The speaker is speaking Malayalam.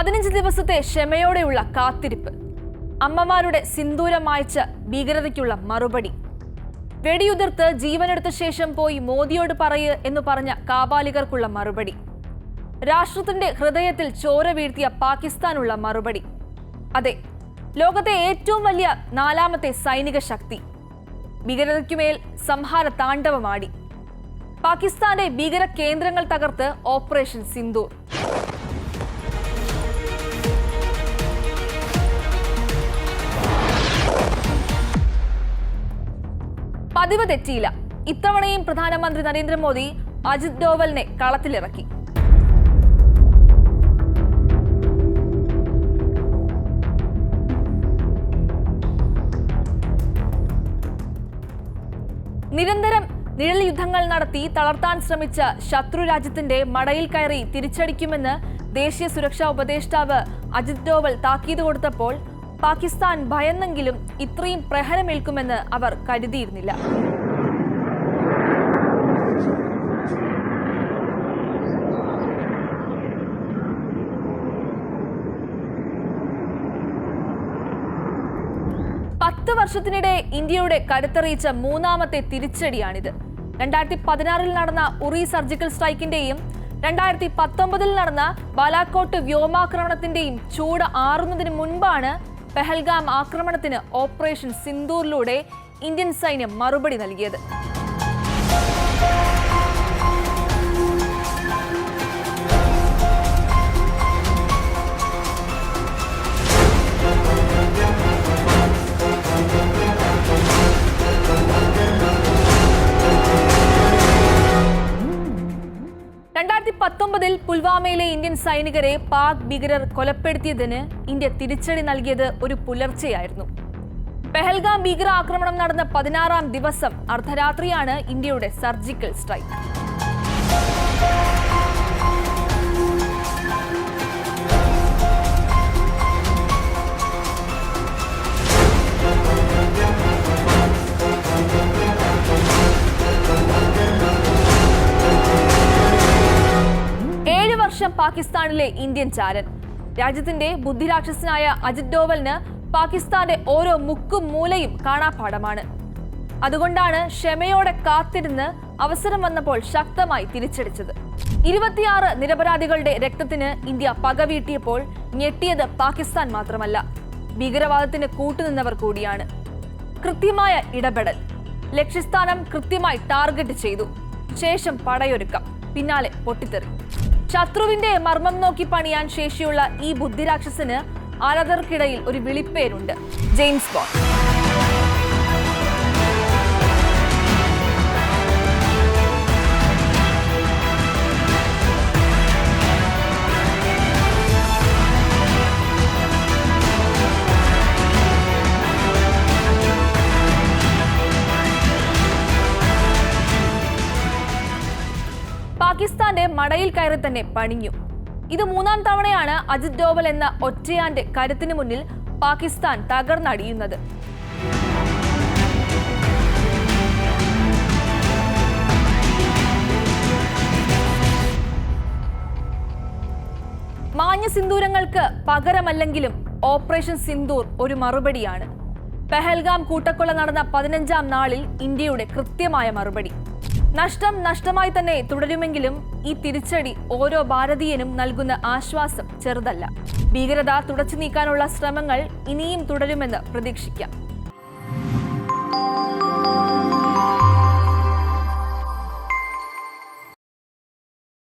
15 ദിവസത്തെ ക്ഷമയോടെയുള്ള കാത്തിരിപ്പ്, അമ്മമാരുടെ സിന്ദൂരം മായ്ച്ച ഭീകരതയ്ക്കുള്ള മറുപടി, വെടിയുതിർത്ത് ജീവനെടുത്ത ശേഷം പോയി മോദിയോട് പറയ് എന്ന് പറഞ്ഞ കാബാലികർക്കുള്ള മറുപടി, രാഷ്ട്രത്തിന്റെ ഹൃദയത്തിൽ ചോര വീഴ്ത്തിയ പാകിസ്ഥാനുള്ള മറുപടി. അതെ, ലോകത്തെ ഏറ്റവും വലിയ 4ാമത്തെ സൈനിക ശക്തി ഭീകരതയ്ക്കുമേൽ സംഹാര താണ്ഡവമാടി. പാകിസ്ഥാന്റെ ഭീകര കേന്ദ്രങ്ങൾ തകർത്ത് ഓപ്പറേഷൻ സിന്ദൂർ. പതിവ് തെറ്റിയില്ല. ഇത്തവണയും പ്രധാനമന്ത്രി നരേന്ദ്രമോദി അജിത് ഡോവലിനെ കളത്തിലിറക്കി. നിരന്തരം നിഴൽ യുദ്ധങ്ങൾ നടത്തി തളർത്താൻ ശ്രമിച്ച ശത്രു രാജ്യത്തിന്റെ മടയിൽ കയറി തിരിച്ചടിക്കുമെന്ന് ദേശീയ സുരക്ഷാ ഉപദേഷ്ടാവ് അജിത് ഡോവൽ താക്കീത് കൊടുത്തപ്പോൾ പാകിസ്ഥാൻ ഭയന്നെങ്കിലും ഇത്രയും പ്രഹരമേൽക്കുമെന്ന് അവർ കരുതിയിരുന്നില്ല. പത്ത് വർഷത്തിനിടെ ഇന്ത്യയുടെ കരുത്തറിയിച്ച 3ാമത്തെ തിരിച്ചടിയാണിത്. 2016 നടന്ന ഉറി സർജിക്കൽ സ്ട്രൈക്കിന്റെയും 2019 നടന്ന ബാലാക്കോട്ട് വ്യോമാക്രമണത്തിന്റെയും ചൂട് ആറുന്നതിന് മുൻപാണ് പെഹൽഗാം ആക്രമണത്തിന് ഓപ്പറേഷൻ സിന്ദൂറിലൂടെ ഇന്ത്യൻ സൈന്യം മറുപടി നൽകിയത്. പുൽവാമയിലെ ഇന്ത്യൻ സൈനികരെ പാക് ഭീകരർ കൊലപ്പെടുത്തിയതിന് ഇന്ത്യ തിരിച്ചടി നൽകിയത് ഒരു പുലർച്ചെയായിരുന്നു. പെഹൽഗാം ഭീകരാക്രമണം നടന്ന 16ാം ദിവസം അർദ്ധരാത്രിയാണ് ഇന്ത്യയുടെ സർജിക്കൽ സ്ട്രൈക്ക്. പാകിസ്ഥാനിലെ ഇന്ത്യൻ ചാരൻ, രാജ്യത്തിന്റെ ബുദ്ധിരാക്ഷസനായ അജിത് ഡോവലിന് പാകിസ്ഥാന്റെ ഓരോ മുക്കും മൂലയും കാണാപ്പാഠമാണ്. അതുകൊണ്ടാണ് ക്ഷമയോടെ കാത്തിരുന്ന് അവസരം വന്നപ്പോൾ ശക്തമായി തിരിച്ചടിച്ചത്. 26 നിരപരാധികളുടെ രക്തത്തിന് ഇന്ത്യ പകവീട്ടിയപ്പോൾ ഞെട്ടിയത് പാകിസ്ഥാൻ മാത്രമല്ല, ഭീകരവാദത്തിന് കൂട്ടുനിന്നവർ കൂടിയാണ്. കൃത്യമായ ഇടപെടൽ, ലക്ഷ്യസ്ഥാനം കൃത്യമായി ടാർഗറ്റ് ചെയ്തു, ശേഷം പടയൊരുക്കം, പിന്നാലെ പൊട്ടിത്തെറി. ശത്രുവിന്റെ മർമ്മം നോക്കി പണിയാൻ ശേഷിയുള്ള ഈ ബുദ്ധിരാക്ഷസന് ആരാധകർക്കിടയിൽ ഒരു വിളിപ്പേരുണ്ട്: ജെയിംസ് ബോണ്ട്. പാകിസ്ഥാന്റെ മടയിൽ കയറി തന്നെ പണിഞ്ഞു. ഇത് 3ാം തവണയാണ് അജിത് ഡോവൽ എന്ന ഒറ്റയാന്റെ കരുത്തിന് മുന്നിൽ പാകിസ്ഥാൻ തകർന്നടിയുന്നത്. മാഞ്ഞ സിന്ദൂരങ്ങൾക്ക് പകരമല്ലെങ്കിലും ഓപ്പറേഷൻ സിന്ദൂർ ഒരു മറുപടിയാണ്. പെഹൽഗാം കൂട്ടക്കൊല നടന്ന 15ാം നാളിൽ ഇന്ത്യയുടെ കൃത്യമായ മറുപടി. നഷ്ടം നഷ്ടമായി തന്നെ തുടരുമെങ്കിലും ഈ തിരിച്ചടി ഓരോ ഭാരതീയനും നൽകുന്ന ആശ്വാസം ചെറുതല്ല. ഭീകരത തുടച്ചു നീക്കാനുള്ള ശ്രമങ്ങൾ ഇനിയും തുടരുമെന്ന് പ്രതീക്ഷിക്കാം.